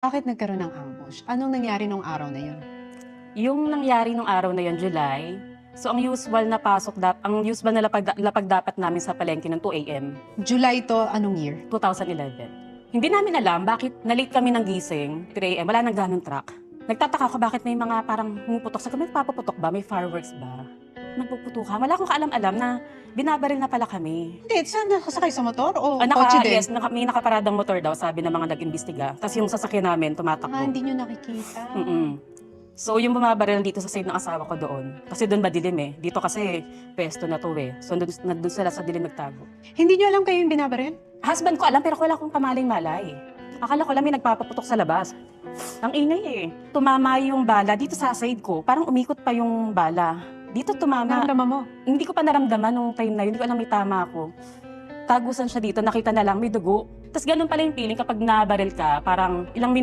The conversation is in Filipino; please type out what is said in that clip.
Bakit nagkaroon ng ambush? Anong nangyari nung araw na yun? Yung nangyari nung araw na yun, July, so ang usual na lapag, lapag dapat namin sa palengke ng 2 AM, July to, anong year? 2011. Hindi namin alam bakit na-late kami ng gising, 3 AM, wala nang ganong truck. Nagtataka ako bakit may mga parang pumuputok. Sa kami, papaputok ba? May fireworks ba? Nagpuputukan. Wala akong kaalam-alam na binabaril na pala kami. Hindi, saan nakasakay sa motor o kotse din? Yes, may nakaparadang motor daw, sabi ng mga nag-imbestiga. Tapos yung sasakyan namin, tumatakbo. Hindi nyo nakikita. So, yung bumabaril dito sa side ng asawa ko doon. Kasi doon madilim eh. Dito kasi, pesto na to eh. So, doon sila sa dilim nagtago. Hindi nyo alam kayo yung binabaril? Husband ko alam, pero wala akong pamaling-malay. Akala ko lang may nagpapaputok sa labas. Ang ingay eh. Tumama yung bala dito sa side ko. Parang umikot pa yung bala. Dito tumama. Naramdaman mo? Hindi ko pa naramdaman nung time na yun. Hindi ko alam may tama ako. Tagusan siya dito, nakita na lang may dugo. Tapos ganun pala yung feeling kapag nabaril ka, parang ilang